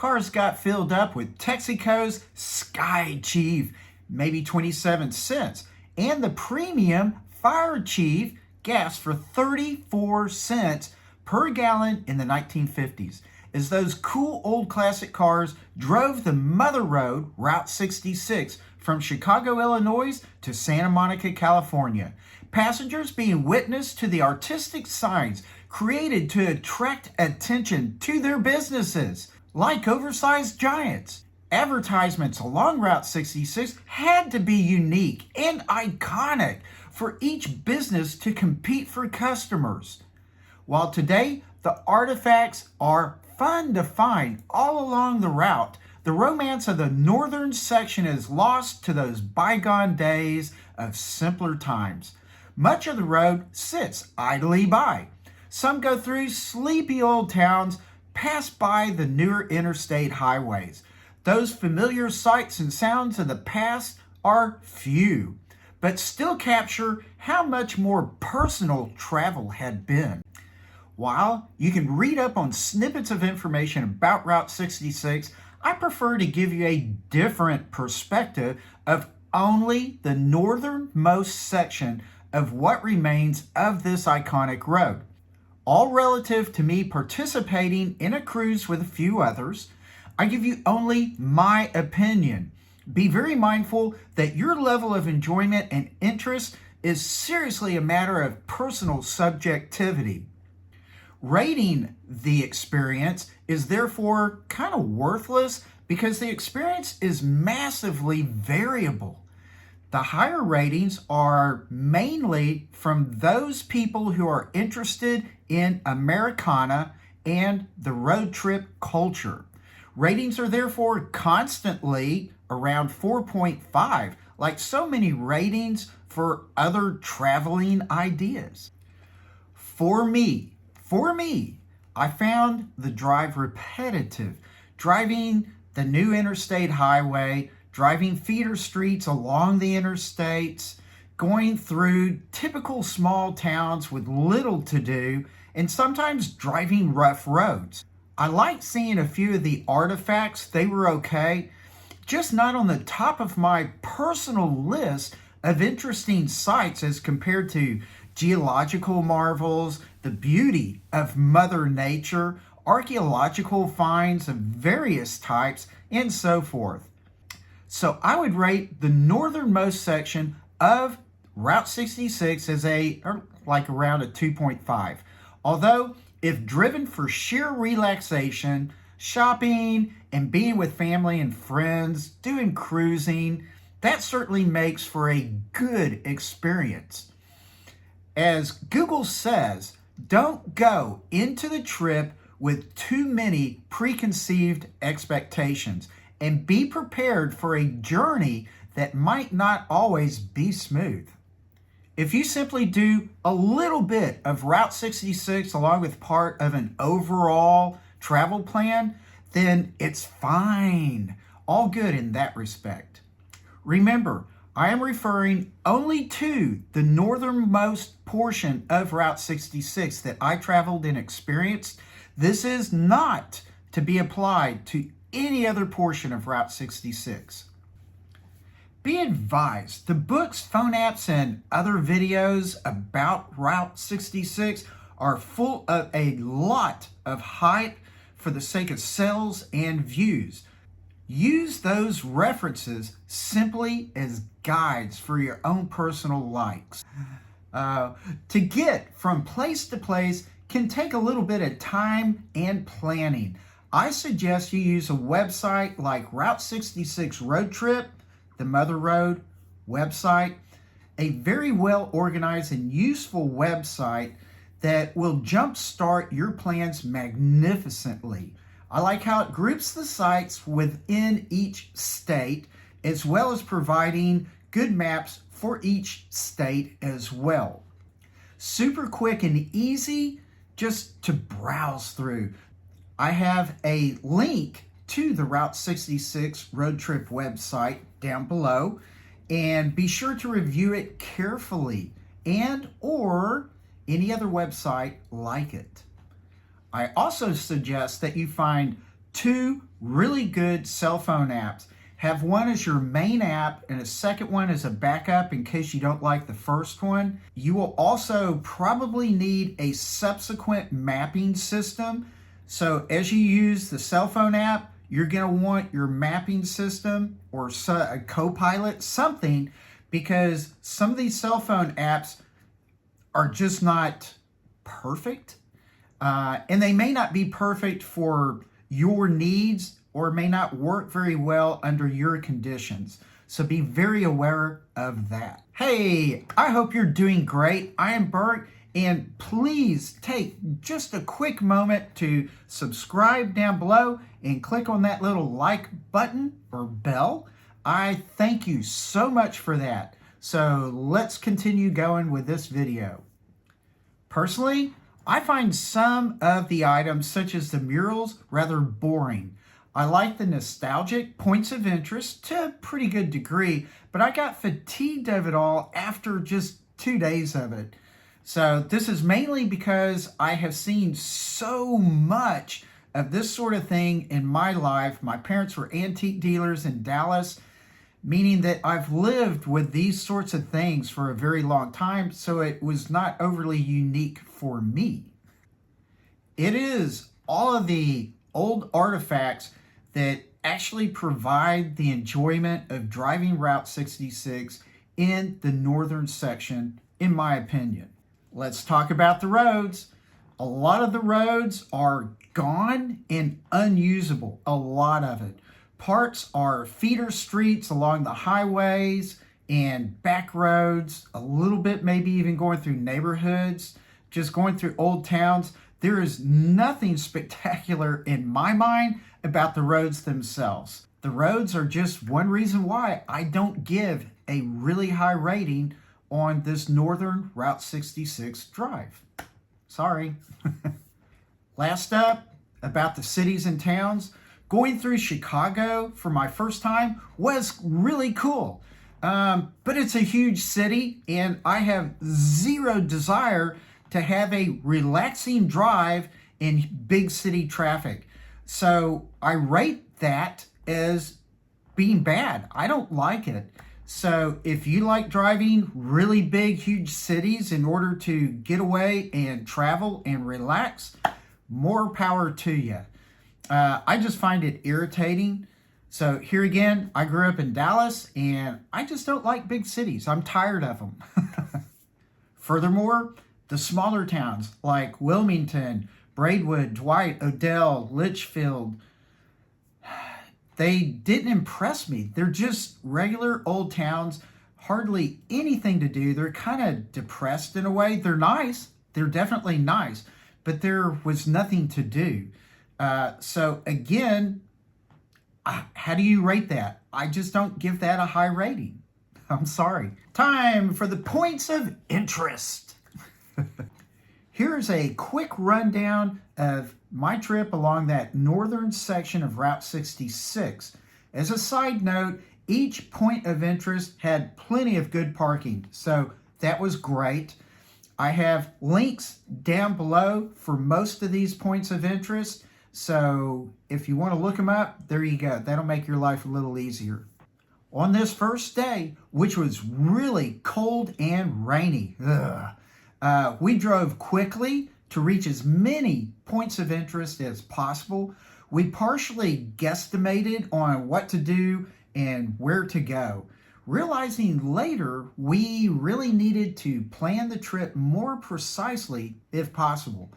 cars got filled up with Texaco's Sky Chief, maybe 27 cents, and the premium Fire Chief gas for 34 cents per gallon in the 1950s, as those cool old classic cars drove the mother road, Route 66, from Chicago, Illinois to Santa Monica, California. Passengers being witness to the artistic signs created to attract attention to their businesses, like oversized giants. Advertisements along Route 66 had to be unique and iconic for each business to compete for customers. While today, the artifacts are fun to find all along the route, the romance of the northern section is lost to those bygone days of simpler times. Much of the road sits idly by. Some go through sleepy old towns, pass by the newer interstate highways. Those familiar sights and sounds of the past are few, but still capture how much more personal travel had been. While you can read up on snippets of information about Route 66, I prefer to give you a different perspective of only the northernmost section of what remains of this iconic road. All relative to me participating in a cruise with a few others, I give you only my opinion. Be very mindful that your level of enjoyment and interest is seriously a matter of personal subjectivity. Rating the experience is therefore kind of worthless because the experience is massively variable. The higher ratings are mainly from those people who are interested in Americana and the road trip culture. Ratings are therefore constantly around 4.5, like so many ratings for other traveling ideas. For me, I found the drive repetitive. Driving the new interstate highway, driving feeder streets along the interstates, going through typical small towns with little to do, and sometimes driving rough roads. I liked seeing a few of the artifacts. They were okay, just not on the top of my personal list of interesting sights as compared to geological marvels, the beauty of Mother Nature, archaeological finds of various types, and so forth. So I would rate the northernmost section of Route 66 as around a 2.5. Although, if driven for sheer relaxation, shopping, and being with family and friends, doing cruising, that certainly makes for a good experience. As Google says, don't go into the trip with too many preconceived expectations and be prepared for a journey that might not always be smooth. If you simply do a little bit of Route 66 along with part of an overall travel plan, then it's fine. All good in that respect. Remember, I am referring only to the northernmost portion of Route 66 that I traveled and experienced. This is not to be applied to any other portion of Route 66. Be advised, the books, phone apps, and other videos about Route 66 are full of a lot of hype for the sake of sales and views. Use those references simply as guides for your own personal likes. To get from place to place can take a little bit of time and planning. I suggest you use a website like Route 66 Road Trip, the Mother Road website, a very well organized and useful website that will jumpstart your plans magnificently. I like how it groups the sites within each state, as well as providing good maps for each state as well. Super quick and easy just to browse through. I have a link to the Route 66 road trip website down below, and be sure to review it carefully and or any other website like it. I also suggest that you find two really good cell phone apps. Have one as your main app and a second one as a backup in case you don't like the first one. You will also probably need a subsequent mapping system. So as you use the cell phone app, you're going to want your mapping system or a co-pilot, something, because some of these cell phone apps are just not perfect. And they may not be perfect for your needs or may not work very well under your conditions. So be very aware of that. Hey, I hope you're doing great. I am Bert, and please take just a quick moment to subscribe down below and click on that little like button or bell. I thank you so much for that. So let's continue going with this video. Personally, I find some of the items, such as the murals, rather boring. I like the nostalgic points of interest to a pretty good degree, but I got fatigued of it all after just 2 days of it. So this is mainly because I have seen so much of this sort of thing in my life. My parents were antique dealers in Dallas, meaning that I've lived with these sorts of things for a very long time, so it was not overly unique for me. It is all of the old artifacts that actually provide the enjoyment of driving Route 66 in the northern section, in my opinion. Let's talk about the roads. A lot of the roads are gone and unusable, a lot of it. Parts are feeder streets along the highways and back roads, a little bit maybe even going through neighborhoods, just going through old towns. There is nothing spectacular in my mind about the roads themselves. The roads are just one reason why I don't give a really high rating on this northern Route 66 drive. Sorry. Last up, about the cities and towns. Going through Chicago for my first time was really cool. But it's a huge city, and I have zero desire to have a relaxing drive in big city traffic. So I rate that as being bad. I don't like it. So if you like driving really big, huge cities in order to get away and travel and relax, more power to you. I just find it irritating. So here again, I grew up in Dallas, and I just don't like big cities. I'm tired of them. Furthermore, the smaller towns like Wilmington, Braidwood, Dwight, Odell, Litchfield, they didn't impress me. They're just regular old towns, hardly anything to do. They're kind of depressed in a way. They're nice. They're definitely nice, but there was nothing to do. So again, how do you rate that? I just don't give that a high rating. I'm sorry. Time for the points of interest. Here's a quick rundown of my trip along that northern section of Route 66. As a side note, each point of interest had plenty of good parking, so that was great. I have links down below for most of these points of interest, so if you want to look them up, there you go. That'll make your life a little easier. On this first day, which was really cold and rainy, we drove quickly to reach as many points of interest as possible. We partially guesstimated on what to do and where to go, realizing later we really needed to plan the trip more precisely if possible.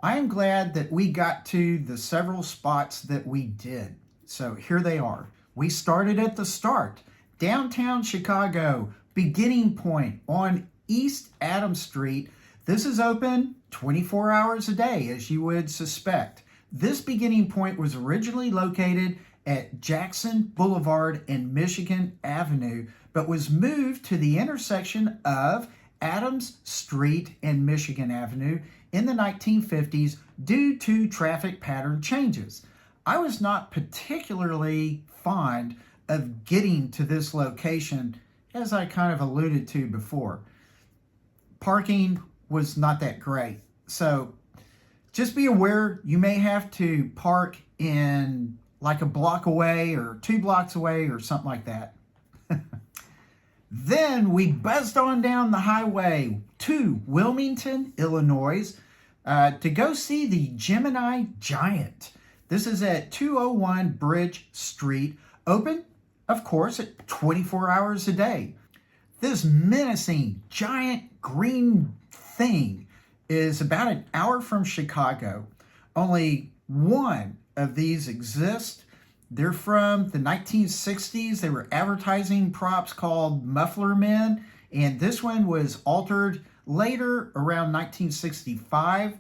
I am glad that we got to the several spots that we did. So here they are. We started at the start, downtown Chicago, beginning point on East Adams Street. This is open 24 hours a day, as you would suspect. This beginning point was originally located at Jackson Boulevard and Michigan Avenue, but was moved to the intersection of Adams Street and Michigan Avenue in the 1950s due to traffic pattern changes. I was not particularly fond of getting to this location, as I kind of alluded to before. Parking was not that great. So just be aware you may have to park in like a block away or 2 blocks away or something like that. Then we buzzed on down the highway to Wilmington, Illinois, to go see the Gemini Giant. This is at 201 Bridge Street, open, of course, at 24 hours a day. This menacing giant green thing is about an hour from Chicago. Only one of these exists. They're from the 1960s. They were advertising props called Muffler Men, and this one was altered later around 1965.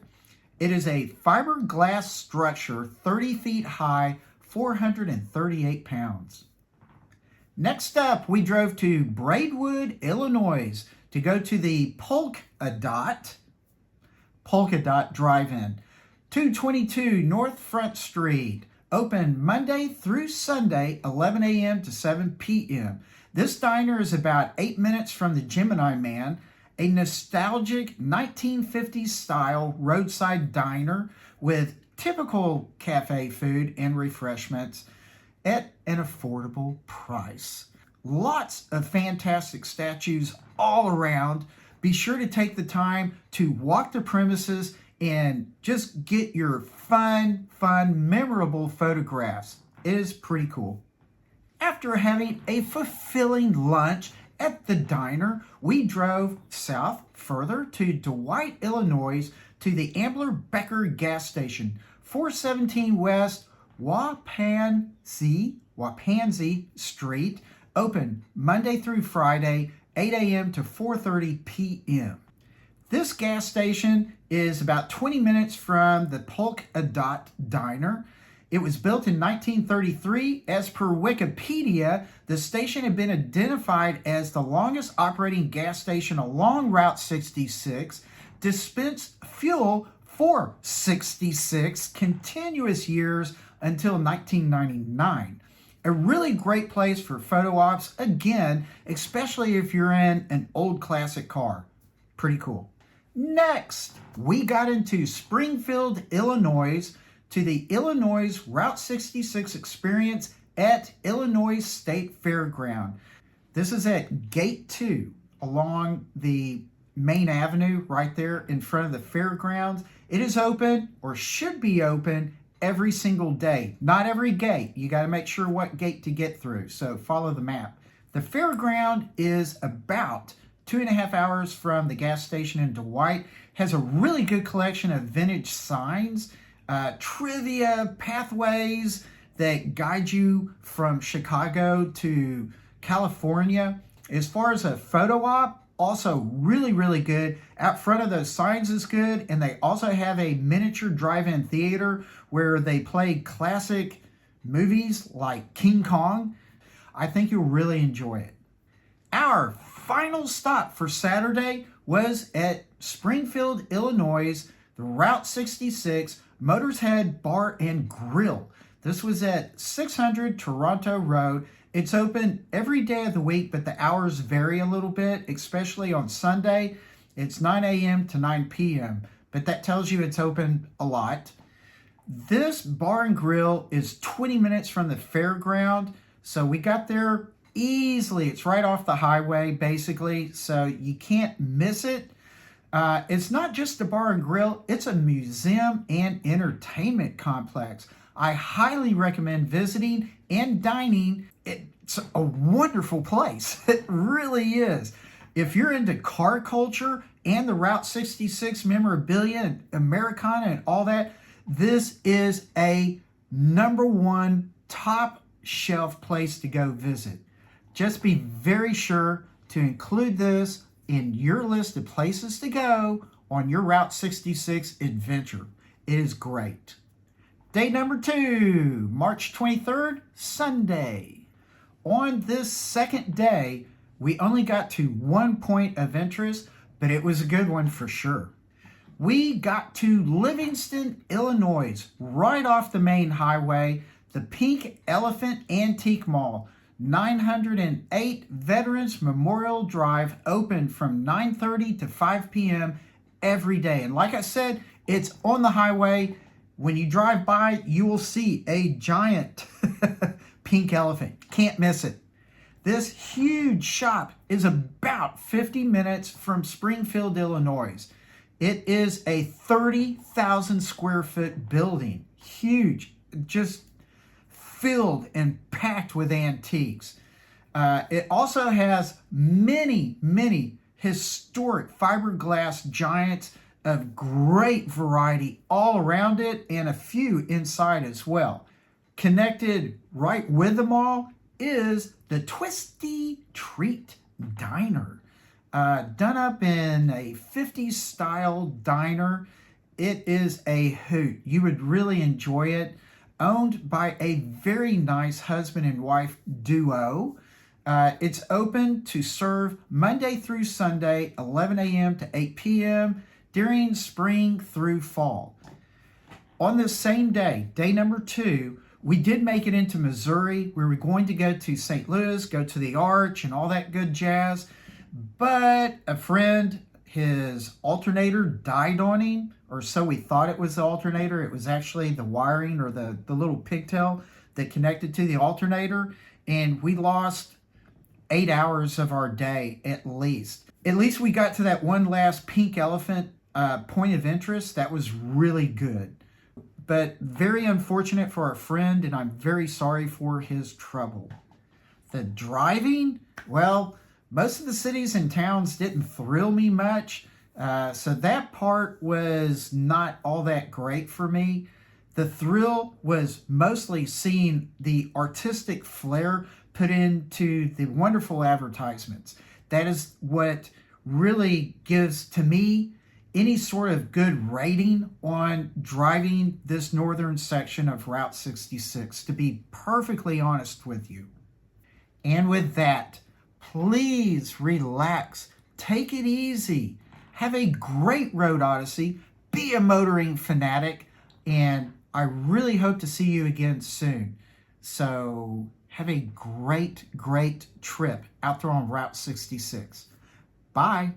It is a fiberglass structure, 30 feet high, 438 pounds. Next up, we drove to Braidwood, Illinois to go to the Polk-A-Dot Drive-In, 222 North Front Street. Open Monday through Sunday, 11 a.m. to 7 p.m. This diner is about 8 minutes from the Gemini Man, a nostalgic 1950s style roadside diner with typical cafe food and refreshments at an affordable price. Lots of fantastic statues all around. Be sure to take the time to walk the premises and just get your fun, memorable photographs. It is pretty cool. After having a fulfilling lunch at the diner, we drove south further to Dwight, Illinois, to the Ambler Becker gas station, 417 West Wapansie Street, open Monday through Friday, 8 a.m. to 4:30 p.m. This gas station is about 20 minutes from the Polk-A-Dot diner. It was built in 1933. As per Wikipedia, the station had been identified as the longest operating gas station along Route 66, dispensed fuel for 66 continuous years until 1999. A really great place for photo ops, again, especially if you're in an old classic car. Pretty cool. Next, we got into Springfield, Illinois, to the Illinois Route 66 experience at Illinois State Fairground. This is at Gate 2 along the main avenue right there in front of the fairgrounds. It is open, or should be open, every single day. Not every gate. You got to make sure what gate to get through, so follow the map. The fairground is about 2.5 hours from the gas station in Dwight. Has a really good collection of vintage signs, trivia, pathways that guide you from Chicago to California. As far as a photo op, also really good. Out front of those signs is good, and they also have a miniature drive-in theater where they play classic movies like King Kong. I think you'll really enjoy it. Our final stop for Saturday was at Springfield, Illinois, the Route 66 Motors Head Bar and Grill. This was at 600 Toronto Road. It's open every day of the week, but the hours vary a little bit, especially on Sunday. It's 9 a.m. to 9 p.m., but that tells you it's open a lot. This bar and grill is 20 minutes from the fairground, so we got there easily. It's right off the highway, basically, so you can't miss it. It's not just a bar and grill, it's a museum and entertainment complex. I highly recommend visiting and dining. It's a wonderful place. It really is. If you're into car culture and the Route 66 memorabilia and Americana and all that, this is a #1 top shelf place to go visit. Just be very sure to include this in your list of places to go on your Route 66 adventure. It is great. Day number 2, March 23rd, Sunday. On this second day, we only got to one point of interest, but it was a good one for sure. We got to Livingston, Illinois, right off the main highway, the Pink Elephant Antique Mall, 908 Veterans Memorial Drive, open from 9:30 to 5 p.m. every day. And like I said, it's on the highway. When you drive by, you will see a giant pink elephant. Can't miss it. This huge shop is about 50 minutes from Springfield, Illinois. It is a 30,000 square foot building. Huge, just filled and packed with antiques. It also has many, many historic fiberglass giants of great variety all around it, and a few inside as well. Connected right with them all is the Twisty Treat Diner. Done up in a 50s style diner. It is a hoot. You would really enjoy it. Owned by a very nice husband and wife duo. It's open to serve Monday through Sunday, 11 a.m. to 8 p.m. during spring through fall. On this same day, day number 2, we did make it into Missouri. We were going to go to St. Louis, go to the Arch and all that good jazz. But a friend, his alternator died on him, or so we thought it was the alternator. It was actually the wiring or the little pigtail that connected to the alternator. And we lost 8 hours of our day at least. At least we got to that one last pink elephant point of interest. That was really good. But very unfortunate for our friend, and I'm very sorry for his trouble. The driving, well, most of the cities and towns didn't thrill me much, so that part was not all that great for me. The thrill was mostly seeing the artistic flair put into the wonderful advertisements. That is what really gives, to me, any sort of good rating on driving this northern section of Route 66, to be perfectly honest with you. And with that, please relax, take it easy, have a great road Odyssey, be a motoring fanatic, and I really hope to see you again soon. So have a great, great trip out there on Route 66. Bye.